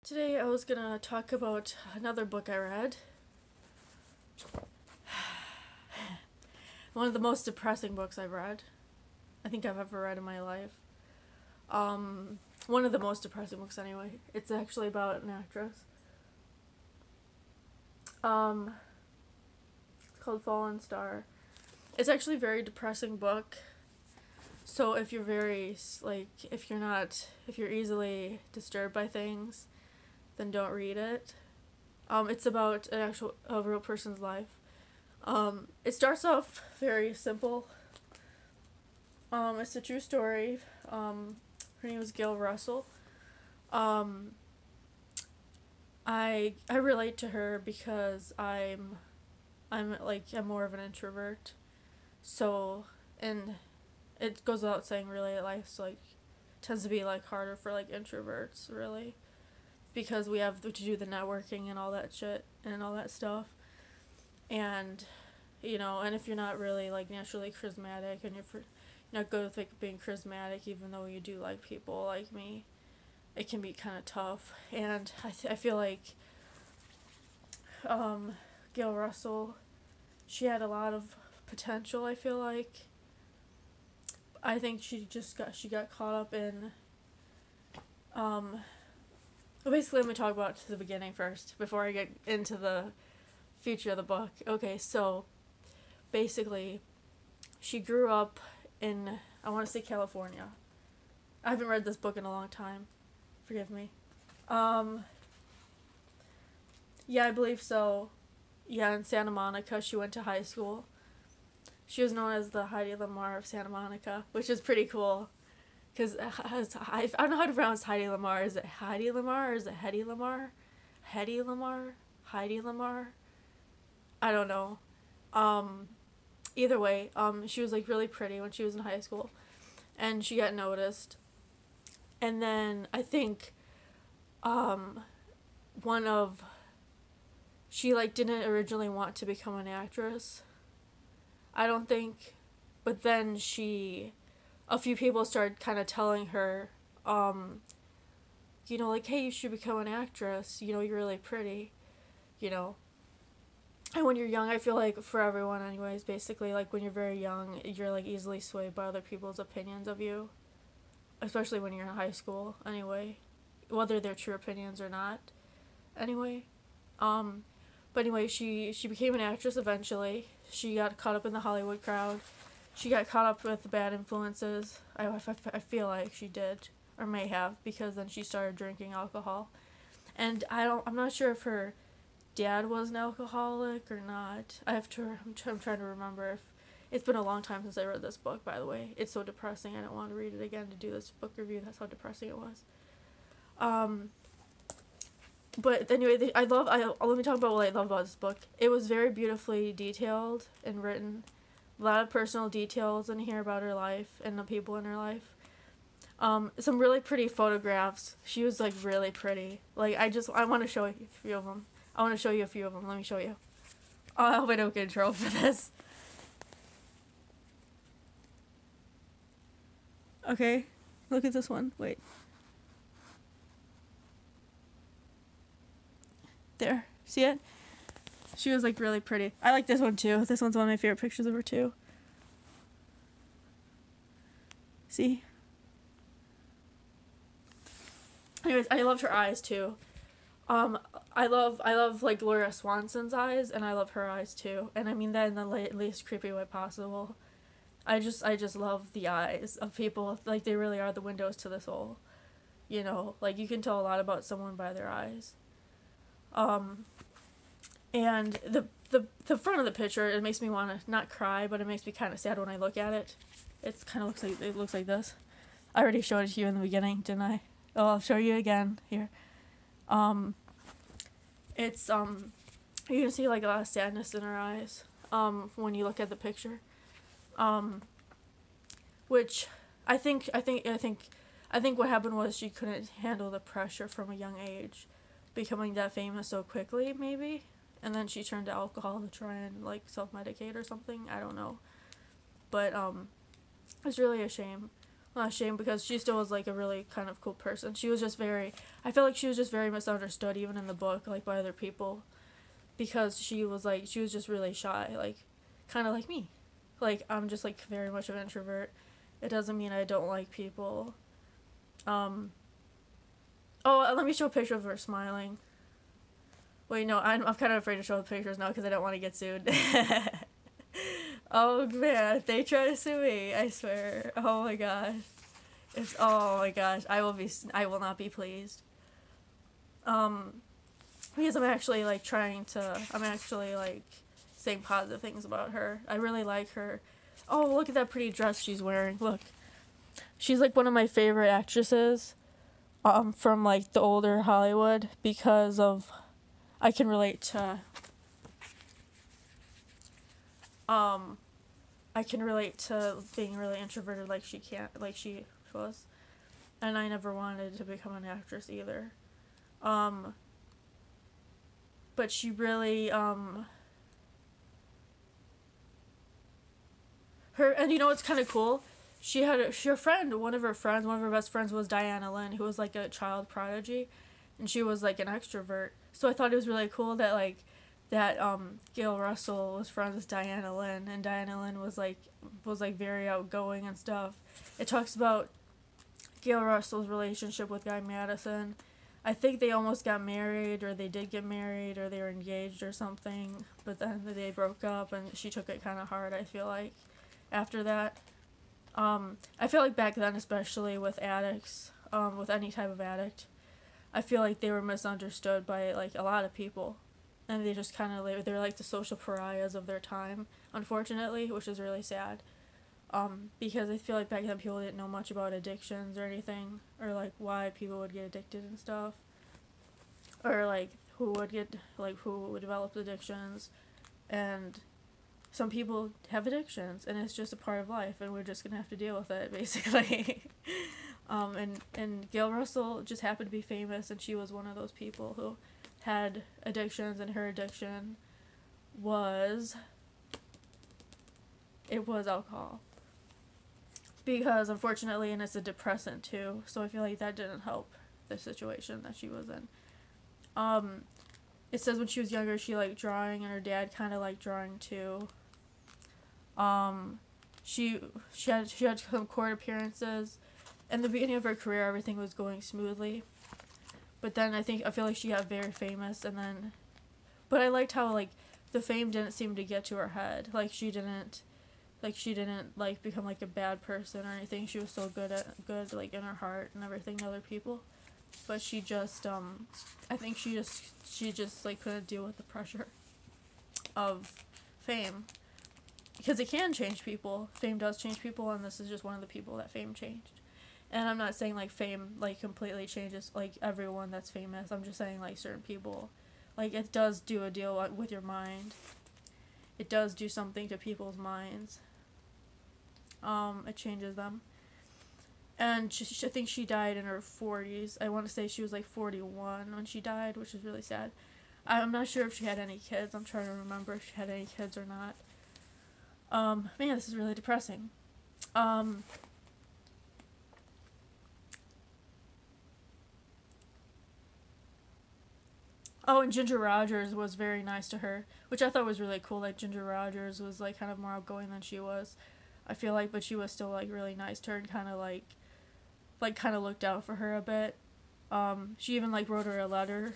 Today I was gonna talk about another book I read. One of the most depressing books I've read. I think I've ever read in my life. One of the most depressing books anyway. It's actually about an actress. It's called Fallen Star. It's actually a very depressing book. So if you're if you're easily disturbed by things, then don't read it. It's about a real person's life. It starts off very simple. It's a true story. Her name is Gail Russell. Um, I relate to her because I'm more of an introvert. So, and it goes without saying, really, life's tends to be harder for introverts, really, because we have to do the networking and all that shit and all that stuff. And and if you're not really naturally charismatic, and you're not good with being charismatic, even though you do like people like me, it can be kind of tough. And I feel like Gail Russell, she had a lot of potential. I think she got caught up in well, basically, let me talk about the beginning first before I get into the future of the book. Okay, so basically, she grew up in, I want to say, California. I haven't read this book in a long time. Forgive me. Um, yeah, I believe so. Yeah, in Santa Monica, she went to high school. She was known as the Heidi Lamar of Santa Monica, which is pretty cool. Because I don't know how to pronounce Heidi Lamar. Is it Heidi Lamar or is it Hetty Lamar? Hetty Lamar? Heidi Lamar? I don't know. Um, Either way, she was really pretty when she was in high school, and she got noticed. And then I think, um, one of she didn't originally want to become an actress. I don't think, but then a few people started kind of telling her, hey, you should become an actress. You're really pretty. You know, and when you're young, I feel like for everyone anyways, basically, when you're very young, you're easily swayed by other people's opinions of you, especially when you're in high school anyway, whether they're true opinions or not anyway. um but anyway, she became an actress eventually. She got caught up in the Hollywood crowd. She got caught up with bad influences. I feel like she did, or may have, because then she started drinking alcohol. And I'm not sure if her dad was an alcoholic or not. I'm trying to remember. If It's been a long time since I read this book, by the way. It's so depressing. I don't want to read it again to do this book review. That's how depressing it was. Um, but anyway, let me talk about what I love about this book. It was very beautifully detailed and written. A lot of personal details in here about her life and the people in her life. Some really pretty photographs. She was really pretty. I want to show you a few of them. I want to show you a few of them. Let me show you. Oh, I hope I don't get in trouble for this. Okay, look at this one. Wait. There. See it? She was really pretty. I like this one too. This one's one of my favorite pictures of her too. See? Anyways, I loved her eyes too. I love Gloria Swanson's eyes, and I love her eyes too. And I mean that in the least creepy way possible. I just love the eyes of people. They really are the windows to the soul. You can tell a lot about someone by their eyes. Um, and the front of the picture, it makes me want to not cry, but it makes me kind of sad when I look at it. It looks like this. I already showed it to you in the beginning, didn't I? Oh, I'll show you again here. Um, it's you can see a lot of sadness in her eyes. When you look at the picture. Which I think what happened was she couldn't handle the pressure from a young age, becoming that famous so quickly, maybe, and then she turned to alcohol to try and self medicate or something. I don't know, but it's really a shame. not ashamed, because she still was like a really kind of cool person. She was just very, I feel like she was just very misunderstood even in the book, like by other people, because she was just really shy, like kind of like me. Like I'm just like very much of an introvert. It doesn't mean I don't like people. Oh, let me show a picture of her smiling. Wait, no, I'm kind of afraid to show the pictures now because I don't want to get sued. Oh man, if they try to sue me, I swear. Oh my gosh. Oh my gosh, I will not be pleased. Because I'm actually like saying positive things about her. I really like her. Oh, look at that pretty dress she's wearing. Look. She's like one of my favorite actresses from like the older Hollywood, because of I can relate to being really introverted like she was. And I never wanted to become an actress either. But she really her, and you know what's kind of cool? She had her friend, one of her best friends was Diana Lynn, who was like a child prodigy, and she was like an extrovert. So I thought it was really cool that Gail Russell was friends with Diana Lynn, and Diana Lynn was very outgoing and stuff. It talks about Gail Russell's relationship with Guy Madison. I think they almost got married, or they did get married, or they were engaged or something, but then they broke up, and she took it kind of hard, I feel like, after that. I feel like back then, especially with addicts, with any type of addict, I feel like they were misunderstood by like a lot of people, and they just kind of they're like the social pariahs of their time, unfortunately, which is really sad. Because I feel like back then people didn't know much about addictions or anything, or like why people would get addicted and stuff, or like who would develop addictions, and some people have addictions, and it's just a part of life, and we're just gonna have to deal with it, basically. And Gail Russell just happened to be famous, and she was one of those people who had addictions, and her addiction was alcohol. Because unfortunately, and it's a depressant too, so I feel like that didn't help the situation that she was in. It says when she was younger, she liked drawing, and her dad kind of liked drawing too. She had some court appearances. In the beginning of her career, everything was going smoothly, but then I feel like she got very famous, and then, but I liked how like the fame didn't seem to get to her head. She didn't become like a bad person or anything. She was so good like in her heart and everything to other people, but she just I think she just like couldn't deal with the pressure of fame, because it can change people. Fame does change people, and this is just one of the people that fame changed. And I'm not saying like fame like completely changes like everyone that's famous. I'm just saying like certain people, like it does do a deal with your mind. It does do something to people's minds. It changes them. And I think she died in her 40s. I want to say she was like 41 when she died, which is really sad. I'm not sure if she had any kids. I'm trying to remember if she had any kids or not. Man, this is really depressing. Oh, and Ginger Rogers was very nice to her, which I thought was really cool. Like, Ginger Rogers was, like, kind of more outgoing than she was, I feel like, but she was still, like, really nice to her and kind of looked out for her a bit. She even, like, wrote her a letter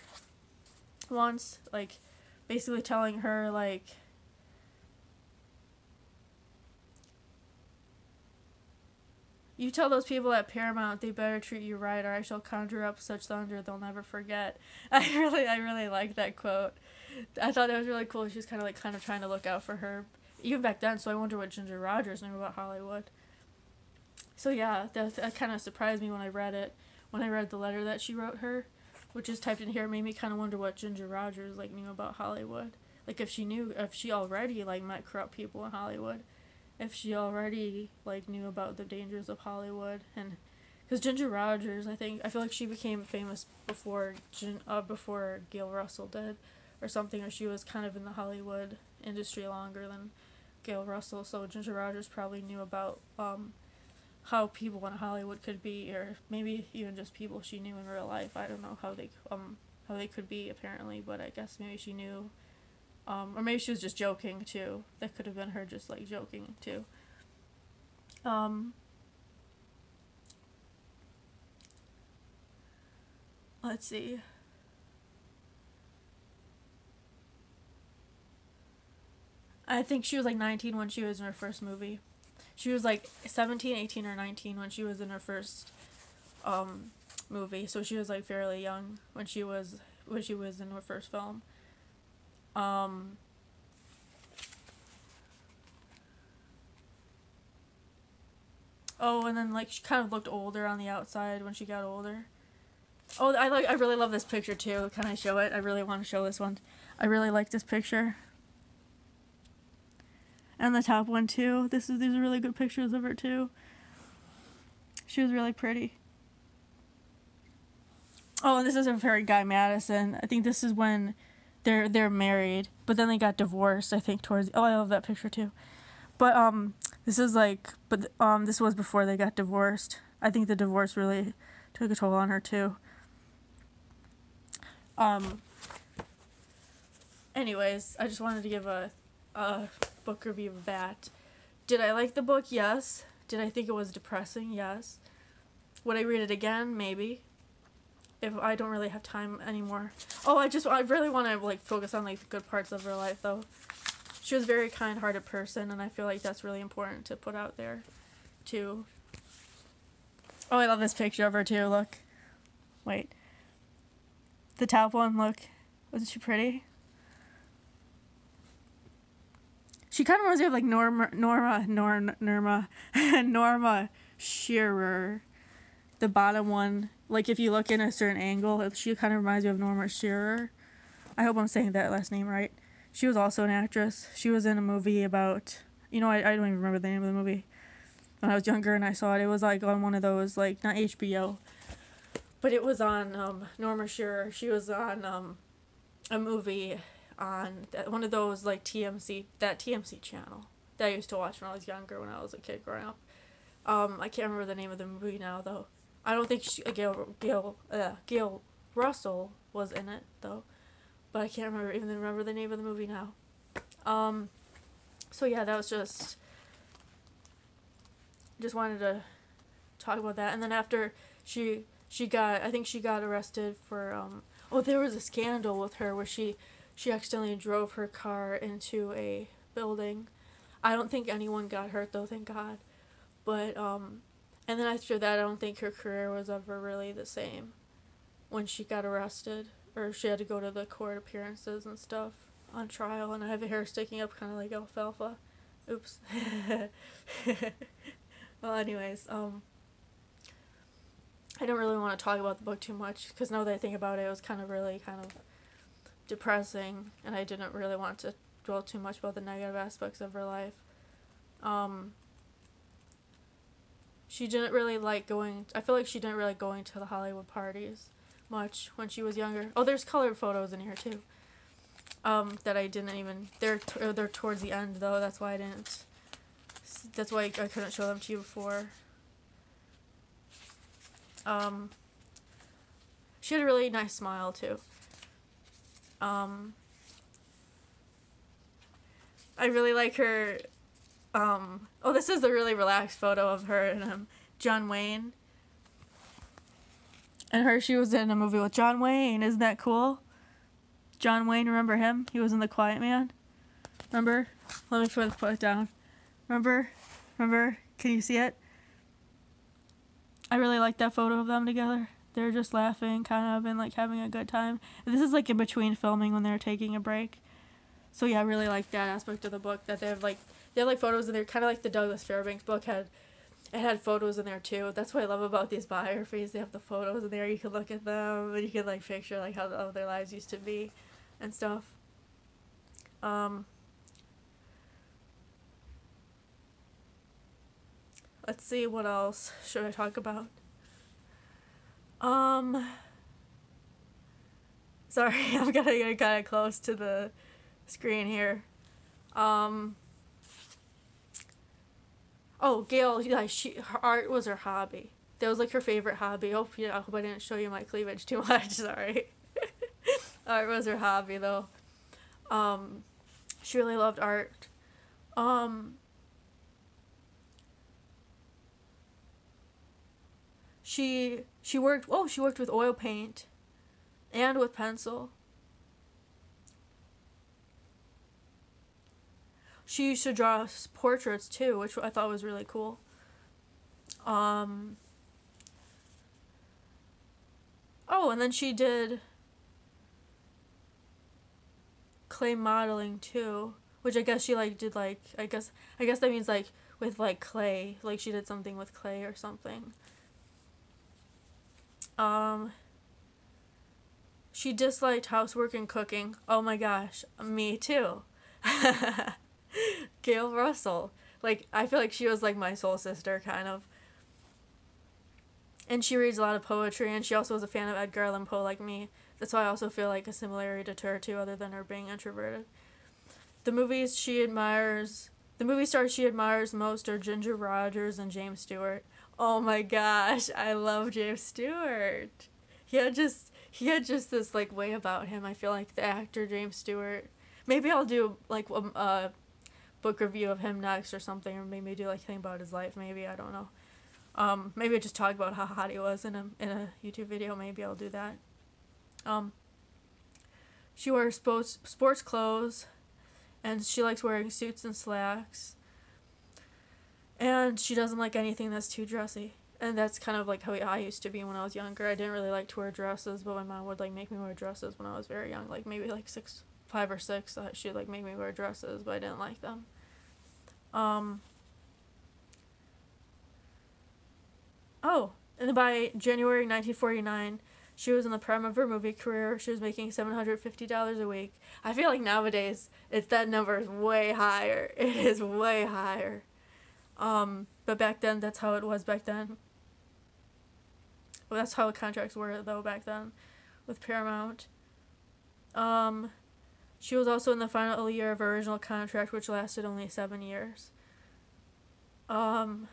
once, like, basically telling her, like, you tell those people at Paramount they better treat you right, or I shall conjure up such thunder they'll never forget. I really like that quote. I thought it was really cool. She was kind of trying to look out for her, even back then. So I wonder what Ginger Rogers knew about Hollywood. So yeah, that kind of surprised me when I read it. When I read the letter that she wrote her, which is typed in here, made me kind of wonder what Ginger Rogers like knew about Hollywood. Like if she already like met corrupt people in Hollywood. If she already like knew about the dangers of Hollywood, and because Ginger Rogers, I feel like she became famous before Gail Russell did, or something, or she was kind of in the Hollywood industry longer than Gail Russell. So Ginger Rogers probably knew about how people in Hollywood could be, or maybe even just people she knew in real life. I don't know how they could be apparently, but I guess maybe she knew, or maybe she was just joking too. That could have been her just like joking too. Let's see. I think she was like 19 when she was in her first movie. She was like 17, 18, or 19 when she was in her first movie. So she was like fairly young when she was in her first film. Oh, and then like she kind of looked older on the outside when she got older. Oh, I really love this picture too. Can I show it? I really want to show this one. I really like this picture. And the top one too. These are really good pictures of her too. She was really pretty. Oh, and this is her Guy Madison. I think this is when they're married, but then they got divorced. I think towards. Oh, I love that picture too. But this is like, this was before they got divorced. I think the divorce really took a toll on her too. Anyways, I just wanted to give a book review of that. Did I like the book? Yes. Did I think it was depressing? Yes. Would I read it again? Maybe. If I don't really have time anymore. Oh, I really want to like focus on like the good parts of her life though. She was a very kind-hearted person, and I feel like that's really important to put out there too. Oh, I love this picture of her too. Look. Wait. The top one, look. Wasn't she pretty? She kind of reminds me of like Norma Shearer. The bottom one, like if you look in a certain angle, she kind of reminds me of Norma Shearer. I hope I'm saying that last name right. She was also an actress. She was in a movie about, I don't even remember the name of the movie. When I was younger and I saw it, it was like on one of those, like not HBO, but it was on Norma Shearer. She was on a movie on one of those like TMC channel that I used to watch when I was younger, when I was a kid growing up. I can't remember the name of the movie now though. I don't think Gail Russell was in it though, but I can't remember the name of the movie now. So yeah, that was just wanted to talk about that. And then after she got arrested for there was a scandal with her where she accidentally drove her car into a building. I don't think anyone got hurt though, thank God. But and then after that, I don't think her career was ever really the same when she got arrested, or she had to go to the court appearances and stuff on trial, and I have her hair sticking up kind of like alfalfa. Oops. Well, anyways, I don't really want to talk about the book too much, because now that I think about it, it was kind of depressing, and I didn't really want to dwell too much about the negative aspects of her life. She didn't really like I feel like she didn't really going to the Hollywood parties much when she was younger. Oh, there's colored photos in here too. That I didn't even, they're towards the end though, that's why I couldn't show them to you before. She had a really nice smile too. I really like her. This is a really relaxed photo of her and John Wayne. And she was in a movie with John Wayne. Isn't that cool? John Wayne, remember him? He was in The Quiet Man. Remember? Let me put it down. Remember? Can you see it? I really like that photo of them together. They're just laughing, kind of, and like having a good time. And this is like in between filming when they're taking a break. So yeah, I really like that aspect of the book, that they have photos in there, kind of like the Douglas Fairbanks book had photos in there too. That's what I love about these biographies. They have the photos in there. You can look at them and you can like picture like how their lives used to be and stuff. Let's see, what else should I talk about? Sorry, I'm getting kind of close to the screen here. Oh, Gail, yeah, her art was her hobby. That was like her favorite hobby. I hope I didn't show you my cleavage too much. Sorry. Art was her hobby though. Um, she really loved art. Um, she worked. Oh, she worked with oil paint and with pencil. She used to draw portraits too, which I thought was really cool. Um, oh, and then she did clay modeling too, which I guess she like did like I guess that means like with like clay, like she did something with clay or something. Um, she disliked housework and cooking. Oh my gosh, me too. Gail Russell. Like I feel like she was like my soul sister kind of. And she reads a lot of poetry, and she also was a fan of Edgar Allan Poe like me. That's why I also feel like a similarity to her too, other than her being introverted. The movies she admires, the movie stars she admires most are Ginger Rogers and James Stewart. Oh my gosh, I love James Stewart. He had just this like way about him. I feel like the actor James Stewart. Maybe I'll do like a book review of him next or something, or maybe do like think about his life. Maybe I don't know. Maybe I just talk about how hot he was in a YouTube video. Maybe I'll do that. Um, she wears sports clothes, and she likes wearing suits and slacks. And she doesn't like anything that's too dressy. And that's kind of like how I used to be when I was younger. I didn't really like to wear dresses, but my mom would like make me wear dresses when I was very young. Like maybe like 5 or 6. She'd like make me wear dresses, but I didn't like them. Um, Oh, and by January 1949, she was in the prime of her movie career. She was making $750 a week. I feel like nowadays, that number is way higher. It is way higher. But back then, that's how it was back then. Well, that's how the contracts were, though, back then with Paramount. Um, she was also in the final year of her original contract, which lasted only 7 years. Um,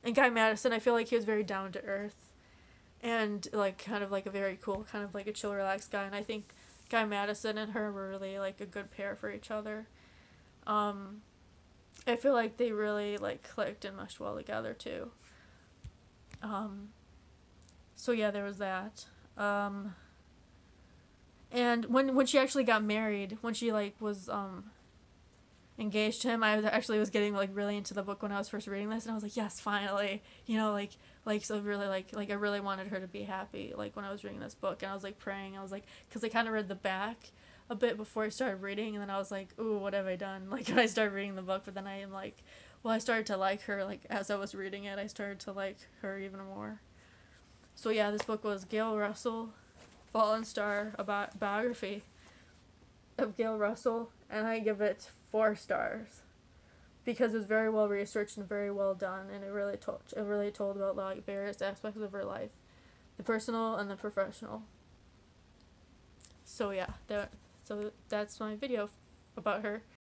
and Guy Madison, I feel like he was very down to earth. And, like, kind of like a very cool, kind of like a chill, relaxed guy. And I think Guy Madison and her were really, like, a good pair for each other. I feel like they really, like, clicked and meshed well together, too. So, yeah, there was that. And when she actually got married, when she, like, was, engaged to him, I was getting like really into the book when I was first reading this, and I was like, yes, finally, so really like I really wanted her to be happy, like when I was reading this book, and I was like praying. I was like, because I kind of read the back a bit before I started reading, and then I was like, ooh, what have I done, like when I started reading the book. But then I am like, well, I started to like her, like as I was reading it I started to like her even more. So yeah, this book was Gail Russell, Fallen Star, about biography of Gail Russell, and I give it 4 stars because it was very well researched and very well done, and it really told about like various aspects of her life, the personal and the professional. So yeah, so that's my video about her.